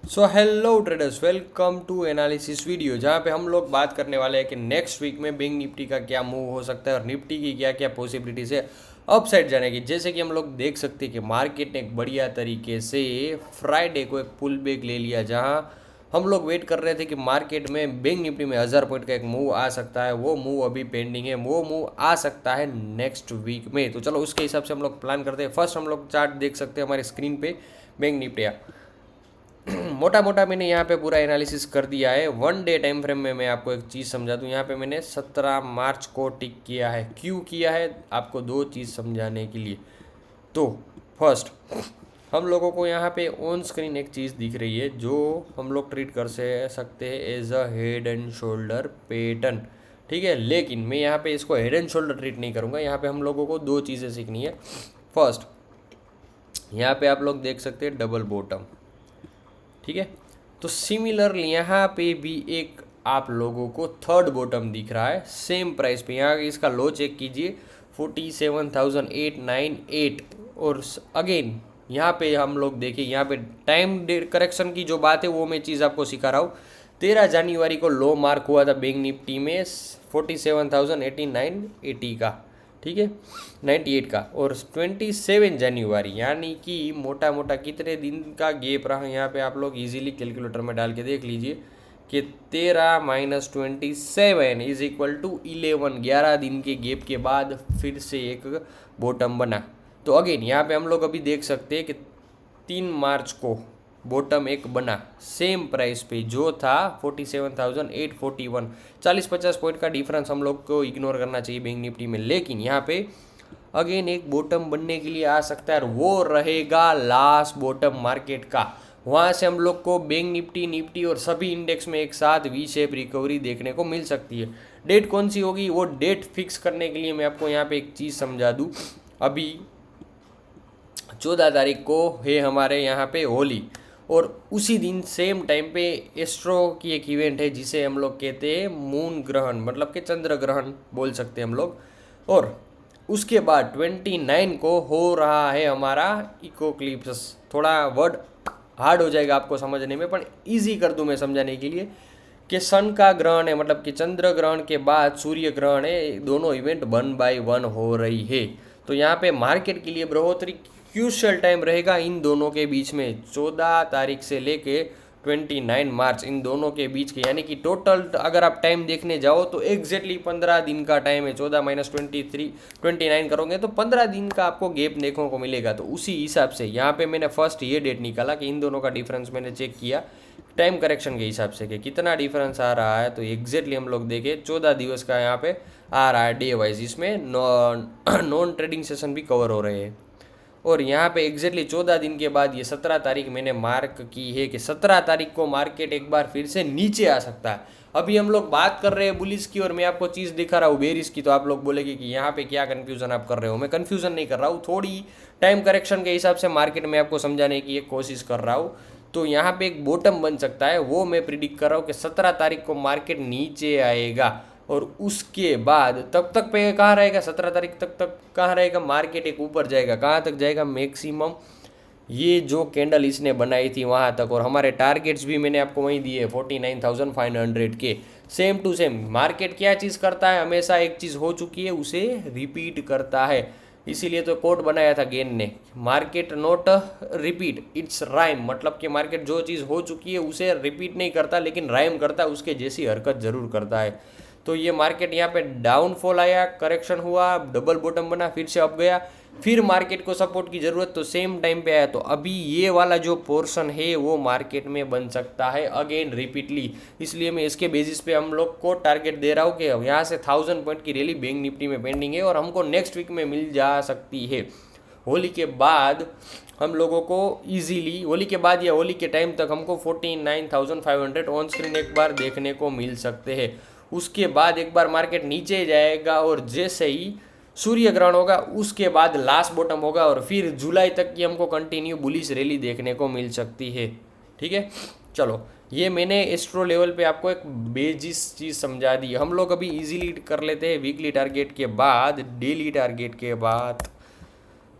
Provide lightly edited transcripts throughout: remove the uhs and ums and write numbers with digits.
So hello traders, welcome to analysis video, जहाँ पे हम लोग बात करने वाले हैं कि नेक्स्ट वीक में बैंक निफ्टी का क्या मूव हो सकता है और निफ्टी की क्या क्या पॉसिबिलिटीज है अपसाइड जाने की। जैसे कि हम लोग देख सकते हैं कि मार्केट ने एक बढ़िया तरीके से फ्राइडे को एक पुल बैक ले लिया, जहाँ हम लोग वेट कर रहे थे कि मार्केट में बैंक निफ्टी में 1000 पॉइंट का एक मूव आ सकता है। वो मूव अभी पेंडिंग है, वो मूव आ सकता है नेक्स्ट वीक में। तो चलो उसके हिसाब से हम लोग प्लान करते हैं। फर्स्ट हम लोग चार्ट देख सकते हैं हमारे स्क्रीन पे बैंक निफ्टी। मोटा मोटा मैंने यहाँ पे पूरा एनालिसिस कर दिया है। वन डे टाइम फ्रेम में मैं आपको एक चीज़ समझा दूँ। यहाँ पे मैंने 17 मार्च को टिक किया है। क्यों किया है, आपको दो चीज़ समझाने के लिए। तो फर्स्ट, हम लोगों को यहाँ पे ऑन स्क्रीन एक चीज़ दिख रही है जो हम लोग ट्रीट कर सकते हैं as a head and shoulder pattern. ठीक है, लेकिन मैं यहाँ पे इसको हेड एंड शोल्डर ट्रीट नहीं करूँगा। यहाँ पे हम लोगों को दो चीज़ें सीखनी है। फर्स्ट, यहाँ पे आप लोग देख सकते हैं डबल बॉटम। ठीक है, तो सिमिलरली यहाँ पे भी एक आप लोगों को थर्ड बॉटम दिख रहा है सेम प्राइस पे। यहाँ इसका लो चेक कीजिए 47,898। और अगेन यहाँ पे हम लोग देखिए, यहाँ पे टाइम करेक्शन की जो बात है वो मैं चीज़ आपको सिखा रहा हूँ। 13 जनवरी को लो मार्क हुआ था बैंक निफ्टी में 47,8980 का। ठीक है, 98 का। और 27 जनवरी यानी कि मोटा मोटा कितने दिन का गैप रहा यहाँ पे आप लोग इजीली कैलकुलेटर में डाल के देख लीजिए कि 13 - 27 = 11। 11 दिन के गैप के बाद फिर से एक बॉटम बना। तो अगेन यहाँ पे हम लोग अभी देख सकते हैं कि 3 मार्च को बॉटम एक बना सेम प्राइस पे जो था 47,841। 40-50 पॉइंट का डिफरेंस हम लोग को इग्नोर करना चाहिए बैंक निफ्टी में। लेकिन यहाँ पे अगेन एक बॉटम बनने के लिए आ सकता है और वो रहेगा लास्ट बॉटम मार्केट का। वहाँ से हम लोग को बैंक निफ्टी और सभी इंडेक्स में एक साथ वी शेप रिकवरी देखने को मिल सकती है। डेट कौन सी होगी, वो डेट फिक्स करने के लिए मैं आपको यहाँ पे एक चीज़ समझा दूँ। अभी 14 तारीख को है हमारे यहाँ पे होली, और उसी दिन सेम टाइम पे एस्ट्रो की एक इवेंट है जिसे हम लोग कहते हैं मून ग्रहण, मतलब कि चंद्र ग्रहण बोल सकते हैं हम लोग। और उसके बाद 29 को हो रहा है हमारा इकोक्लिप्स। थोड़ा वर्ड हार्ड हो जाएगा आपको समझने में, पर इजी कर दूं मैं समझाने के लिए कि सन का ग्रहण है, मतलब कि चंद्र ग्रहण के बाद सूर्य ग्रहण है। दोनों इवेंट 1 by 1 हो रही है। तो यहाँ पे मार्केट के लिए बहुत ही क्रूशियल टाइम रहेगा इन दोनों के बीच में, 14 तारीख से लेके 29 मार्च, इन दोनों के बीच के। यानी कि टोटल अगर आप टाइम देखने जाओ तो एग्जैक्टली 15 दिन का टाइम है। 14 - 23 29 करोगे तो 15 दिन का आपको गैप देखने को मिलेगा। तो उसी हिसाब से यहाँ पे मैंने फर्स्ट ये डेट निकाला कि इन दोनों का डिफरेंस मैंने चेक किया टाइम करेक्शन के हिसाब से कि कितना डिफरेंस आ रहा है। तो एग्जैक्टली हम लोग देखें 14 दिवस का यहाँ पे आ रहा है डे वाइज। इसमें नॉन ट्रेडिंग सेशन भी कवर हो रहे हैं। और यहाँ पे एग्जैक्टली 14 दिन के बाद ये 17 तारीख मैंने मार्क की है कि 17 तारीख को मार्केट एक बार फिर से नीचे आ सकता है। अभी हम लोग बात कर रहे हैं बुलिस की और मैं आपको चीज़ दिखा रहा हूँ बेरिस की। तो आप लोग बोलेंगे कि यहाँ पे क्या कन्फ्यूज़न आप कर रहे हो। मैं कन्फ्यूज़न नहीं कर रहा हूँ, थोड़ी टाइम करेक्शन के हिसाब से मार्केट में आपको समझाने की एक कोशिश कर रहा हूँ। तो यहाँ पे एक बॉटम बन सकता है, वो मैं प्रिडिक्ट कर रहा हूँ कि 17 तारीख को मार्केट नीचे आएगा। और उसके बाद तब तक पे कहाँ रहेगा, 17 तारीख तक कहाँ रहेगा मार्केट, एक ऊपर जाएगा। कहाँ तक जाएगा, मैक्सिमम ये जो कैंडल इसने बनाई थी वहाँ तक। और हमारे टारगेट्स भी मैंने आपको वहीं दिए 49,500 के। सेम टू सेम मार्केट क्या चीज़ करता है, हमेशा एक चीज़ हो चुकी है उसे रिपीट करता है। इसीलिए तो कोट बनाया था गेन ने, market not repeat it's rhyme. मतलब कि मार्केट जो चीज़ हो चुकी है उसे रिपीट नहीं करता, लेकिन राइम करता है, उसके जैसी हरकत जरूर करता है। तो ये मार्केट यहाँ पे डाउनफॉल आया, करेक्शन हुआ, डबल बॉटम बना, फिर से अप गया, फिर मार्केट को सपोर्ट की ज़रूरत तो सेम टाइम पे आया। तो अभी ये वाला जो पोर्शन है वो मार्केट में बन सकता है अगेन रिपीटली। इसलिए मैं इसके बेसिस पे हम लोग को टारगेट दे रहा हूँ कि यहाँ से 1000 पॉइंट की रैली बैंक निफ्टी में पेंडिंग है और हमको नेक्स्ट वीक में मिल जा सकती है। होली के बाद हम लोगों को इजीली, होली के बाद या होली के टाइम तक हमको 49,500 ऑन स्क्रीन एक बार देखने को मिल सकते हैं। उसके बाद एक बार मार्केट नीचे जाएगा और जैसे ही सूर्य ग्रहण होगा उसके बाद लास्ट बॉटम होगा और फिर जुलाई तक की हमको कंटिन्यू बुलिश रैली देखने को मिल सकती है। ठीक है, चलो ये मैंने एस्ट्रो लेवल पे आपको एक बेसिस चीज़ समझा दी। हम लोग अभी इजीली कर लेते हैं वीकली टारगेट के बाद, डेली टारगेट के बाद।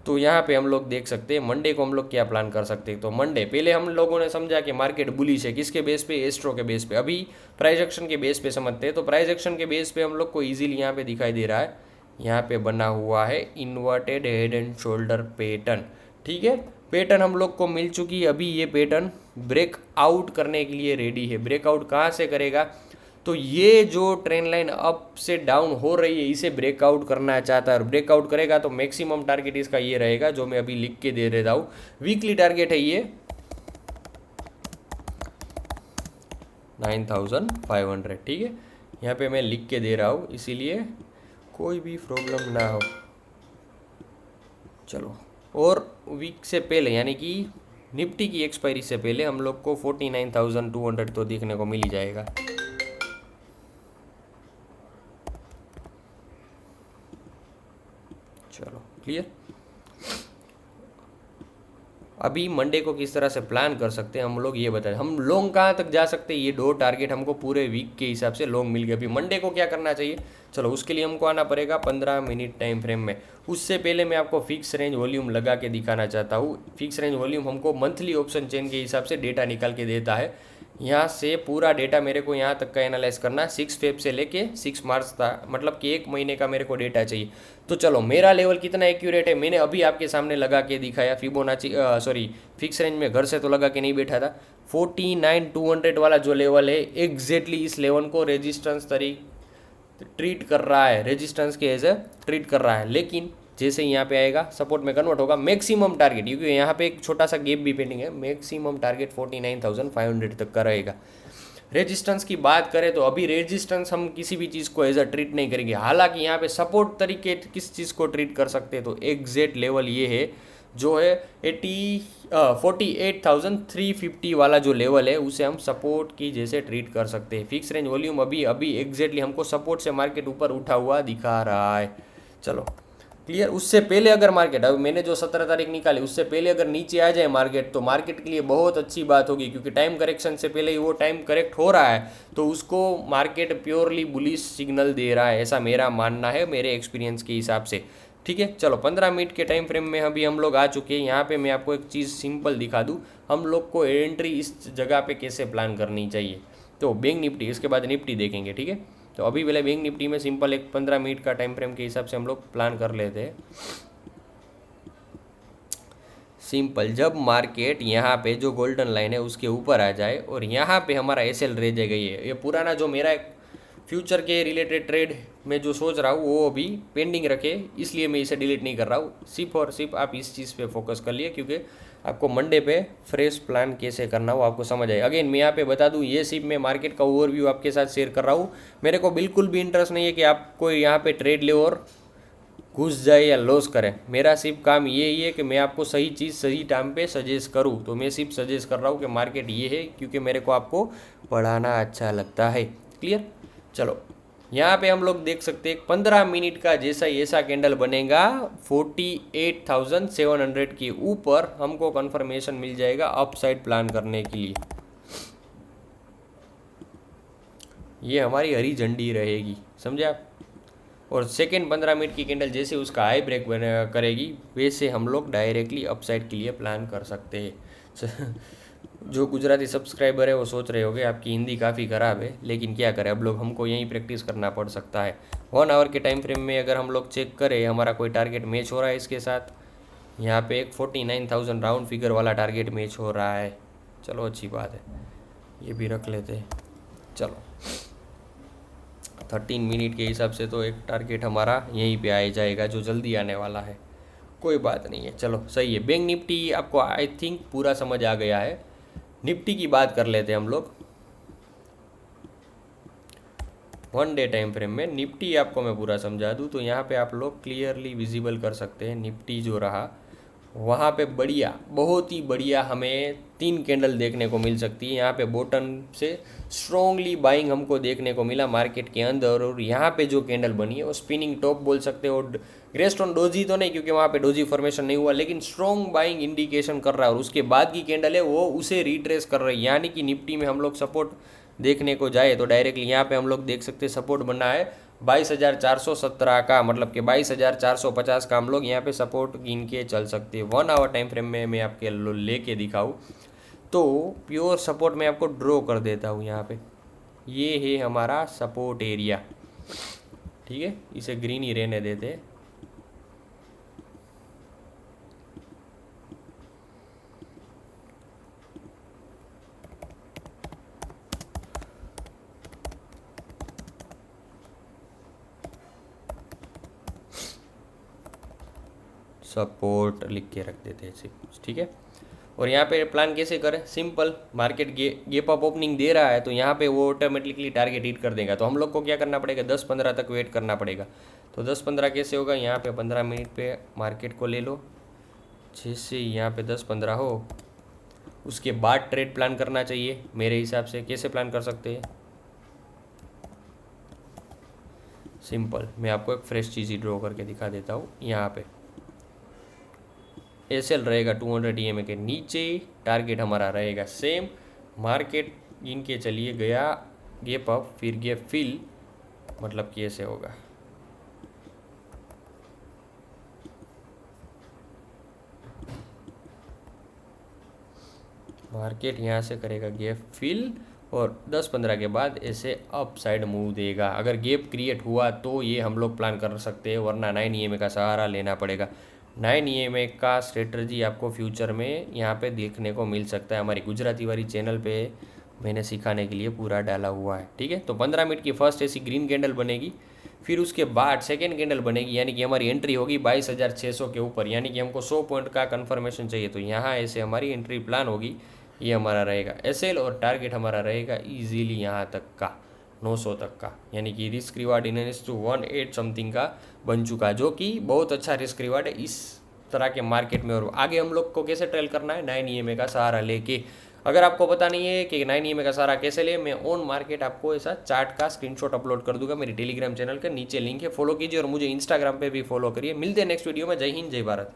तो यहाँ पे हम लोग देख सकते हैं मंडे को हम लोग क्या प्लान कर सकते हैं। तो मंडे पहले हम लोगों ने समझा कि मार्केट बुलिश है, किसके बेस पे, एस्ट्रो के बेस पे। अभी प्राइस एक्शन के बेस पे समझते हैं। तो प्राइस एक्शन के बेस पे हम लोग को इजीली यहाँ पे दिखाई दे रहा है, यहाँ पे बना हुआ है inverted head and shoulder pattern. ठीक है, पैटर्न हम लोग को मिल चुकी है। अभी ये पैटर्न ब्रेकआउट करने के लिए रेडी है। ब्रेकआउट कहाँ से करेगा, तो ये जो ट्रेंड लाइन अप से डाउन हो रही है इसे ब्रेकआउट करना चाहता है, और ब्रेकआउट करेगा तो मैक्सिमम टारगेट इसका ये रहेगा जो मैं अभी लिख के दे देता हूँ। वीकली टारगेट है ये 9500। ठीक है, यहाँ पे मैं लिख के दे रहा हूँ इसीलिए कोई भी प्रॉब्लम ना हो। चलो, और वीक से पहले यानी कि निफ्टी की एक्सपायरी से पहले हम लोग को 49,200 तो देखने को मिल ही जाएगा। चलो क्लियर। अभी मंडे को किस तरह से प्लान कर सकते हैं हम लोग ये बताएं। हम लॉन्ग कहाँ तक जा सकते हैं, ये दो टारगेट हमको पूरे वीक के हिसाब से लॉन्ग मिल गए। अभी मंडे को क्या करना चाहिए, चलो उसके लिए हमको आना पड़ेगा 15 मिनट टाइम फ्रेम में। उससे पहले मैं आपको फिक्स रेंज वॉल्यूम लगा के दिखाना चाहता हूँ। फिक्स रेंज वॉल्यूम हमको मंथली ऑप्शन चेन के हिसाब से डेटा निकाल के देता है। यहाँ से पूरा डेटा मेरे को यहाँ तक का एनालाइज करना, 6 फेब से लेके 6 मार्च तक, मतलब कि 1 महीने का मेरे को डेटा चाहिए। तो चलो मेरा लेवल कितना एक्यूरेट है मैंने अभी आपके सामने लगा के दिखाया। फिबोनाची फिक्स रेंज में घर से तो लगा के नहीं बैठा था। 49,200 वाला जो लेवल है एग्जैक्टली इस लेवल को रेजिस्टेंस तरीके ट्रीट कर रहा है, रेजिस्टेंस के एज ए ट्रीट कर रहा है। लेकिन जैसे यहाँ पे आएगा सपोर्ट में कन्वर्ट होगा। मैक्सिमम टारगेट, क्योंकि यहाँ पे एक छोटा सा गैप भी पेंडिंग है, मैक्सिमम टारगेट 49,500 तक का रहेगा। रेजिस्टेंस की बात करें तो अभी रेजिस्टेंस हम किसी भी चीज़ को एज अ ट्रीट नहीं करेंगे। हालांकि यहाँ पे सपोर्ट तरीके किस चीज़ को ट्रीट कर सकते हैं, तो एग्जैक्ट लेवल ये है जो है 48,350 वाला जो लेवल है उसे हम सपोर्ट की जैसे ट्रीट कर सकते हैं। फिक्स रेंज वॉल्यूम अभी अभी एग्जैक्टली हमको सपोर्ट से मार्केट ऊपर उठा हुआ दिखा रहा है। चलो क्लियर। उससे पहले अगर मार्केट, अब मैंने जो 17 तारीख निकाली उससे पहले अगर नीचे आ जाए मार्केट तो मार्केट के लिए बहुत अच्छी बात होगी, क्योंकि टाइम करेक्शन से पहले ही वो टाइम करेक्ट हो रहा है तो उसको मार्केट प्योरली बुलिश सिग्नल दे रहा है, ऐसा मेरा मानना है मेरे एक्सपीरियंस के हिसाब से। ठीक है, चलो 15 मिनट के टाइम फ्रेम में अभी हम लोग आ चुके हैं। यहाँ पे मैं आपको एक चीज़ सिंपल दिखा दूँ, हम लोग को एंट्री इस जगह पे कैसे प्लान करनी चाहिए। तो बैंक निफ्टी, इसके बाद निफ्टी देखेंगे। ठीक है, तो अभी पहले बैंक निफ्टी में सिंपल एक 15 मिनट का टाइम फ्रेम के हिसाब से हम लोग प्लान कर लेते हैं। सिंपल, जब मार्केट यहाँ पे जो गोल्डन लाइन है उसके ऊपर आ जाए और यहाँ पे हमारा एसएल रह जाएगा, ये पुराना जो मेरा फ्यूचर के रिलेटेड ट्रेड में जो सोच रहा हूँ वो अभी पेंडिंग रखे, इसलिए मैं इसे डिलीट नहीं कर रहा हूँ। सिर्फ और सिर्फ आप इस चीज़ पे फोकस कर लिए, क्योंकि आपको मंडे पे फ्रेश प्लान कैसे करना हो आपको समझ आए। अगेन मैं यहाँ पे बता दूँ, ये सिर्फ मैं मार्केट का ओवरव्यू आपके साथ शेयर कर रहा हूँ। मेरे को बिल्कुल भी इंटरेस्ट नहीं है कि आप कोई यहाँ पे ट्रेड ले और घुस जाए या लॉस करें। मेरा सिर्फ काम ये ही है कि मैं आपको सही चीज़ सही टाइम पे सजेस्ट करूँ। तो मैं सिर्फ सजेस्ट कर रहा हूँ कि मार्केट ये है, क्योंकि मेरे को आपको पढ़ाना अच्छा लगता है। क्लियर। चलो यहाँ पे हम लोग देख सकते हैं 15 मिनट का जैसा ऐसा कैंडल बनेगा 48,700 के ऊपर हमको कंफर्मेशन मिल जाएगा अपसाइड प्लान करने के लिए। ये हमारी हरी झंडी रहेगी, समझे आप। और सेकेंड 15 मिनट की कैंडल जैसे उसका हाई ब्रेक करेगी वैसे हम लोग डायरेक्टली अपसाइड के लिए प्लान कर सकते हैं। जो गुजराती सब्सक्राइबर है वो सोच रहे होंगे आपकी हिंदी काफ़ी ख़राब है, लेकिन क्या करें, अब लोग हमको यहीं प्रैक्टिस करना पड़ सकता है। 1 आवर के टाइम फ्रेम में अगर हम लोग चेक करें हमारा कोई टारगेट मैच हो रहा है इसके साथ, यहाँ पे एक 49,000 राउंड फिगर वाला टारगेट मैच हो रहा है। चलो अच्छी बात है, ये भी रख लेते हैं। चलो 13 मिनट के हिसाब से तो एक टारगेट हमारा यहीं पे आ जाएगा जो जल्दी आने वाला है, कोई बात नहीं है। चलो सही है। बैंक निफ्टी आपको आई थिंक पूरा समझ आ गया है। निफ्टी की बात कर लेते हैं हम लोग 1 डे टाइम फ्रेम में। निफ्टी आपको मैं पूरा समझा दूँ तो यहाँ पे आप लोग क्लियरली विजिबल कर सकते हैं। निफ्टी जो रहा वहाँ पे बढ़िया, बहुत ही बढ़िया हमें 3 कैंडल देखने को मिल सकती है। यहाँ पे बॉटम से स्ट्रॉन्गली बाइंग हमको देखने को मिला मार्केट के अंदर, और यहाँ पे जो कैंडल बनी है वो स्पिनिंग टॉप बोल सकते हो। ग्रेस्टोन डोजी तो नहीं, क्योंकि वहाँ पे डोजी फॉर्मेशन नहीं हुआ, लेकिन स्ट्रॉन्ग बाइंग इंडिकेशन कर रहा है। और उसके बाद की कैंडल है वो उसे रिट्रेस कर रही है, यानी कि निफ्टी में हम लोग सपोर्ट देखने को जाए तो डायरेक्टली यहाँ पे हम लोग देख सकते हैं सपोर्ट बना है 22,417 का, मतलब कि 22,450 का हम लोग यहाँ पे सपोर्ट गिन के चल सकते हैं। 1 आवर टाइम फ्रेम में मैं आपके लेके दिखाऊँ तो प्योर सपोर्ट मैं आपको ड्रॉ कर देता हूँ यहाँ पे। ये है हमारा सपोर्ट एरिया, ठीक है, इसे ग्रीन ही रहने देते हैं। सपोर्ट लिख के रख देते हैं सिर्फ, ठीक है। और यहाँ पे प्लान कैसे करें, simple, market gap up opening दे रहा है तो यहाँ पे वो ऑटोमेटिकली टारगेट हिट कर देगा। तो हम लोग को क्या करना पड़ेगा, 10-15 तक वेट करना पड़ेगा। तो 10-15 कैसे होगा, यहाँ पे 15 मिनट पे मार्केट को ले लो, जैसे यहाँ पे 10-15 हो उसके बाद ट्रेड प्लान करना चाहिए मेरे हिसाब से। कैसे प्लान कर सकते हैं, सिंपल, मैं आपको एक फ्रेश चीज़ ही ड्रॉ करके दिखा देता हूँ। यहाँ पे एसएल रहेगा 200 EMA के नीचे, टारगेट हमारा रहेगा सेम। मार्केट इनके चलिए गया गेप अप, फिर गेप फिल, मतलब कि ऐसे होगा, मार्केट यहाँ से करेगा गेप फिल और 10-15 के बाद ऐसे अप साइड मूव देगा। अगर गेप क्रिएट हुआ तो ये हम लोग प्लान कर सकते हैं, वरना 9 EMA का सहारा लेना पड़ेगा। 9 EMA का स्ट्रेटजी आपको फ्यूचर में यहाँ पे देखने को मिल सकता है। हमारी गुजराती वाली चैनल पे मैंने सिखाने के लिए पूरा डाला हुआ है, ठीक है। तो 15 मिनट की फर्स्ट ऐसी ग्रीन कैंडल बनेगी, फिर उसके बाद सेकेंड कैंडल बनेगी, यानी कि हमारी एंट्री होगी 22,600 के ऊपर, यानी कि हमको 100 पॉइंट का कन्फर्मेशन चाहिए। तो यहाँ ऐसे हमारी एंट्री प्लान होगी, ये हमारा रहेगा एसएल और टारगेट हमारा रहेगा इजीली यहाँ तक का 900 तक का, यानी कि risk reward in S to 18 something का बन चुका, जो कि बहुत अच्छा रिस्क रिवार्ड है इस तरह के मार्केट में। और आगे हम लोग को कैसे ट्रेल करना है, 9 EMA का सहारा लेके। अगर आपको पता नहीं है कि 9 EMA का सहारा कैसे ले, मैं ऑन मार्केट आपको ऐसा चार्ट का स्क्रीनशॉट अपलोड कर दूंगा मेरी टेलीग्राम चैनल के नीचे, लिंक है, फॉलो कीजिए और मुझे इंस्टाग्राम पे भी फॉलो करिए। मिलते हैं नेक्स्ट वीडियो में। जय हिंद, जय भारत।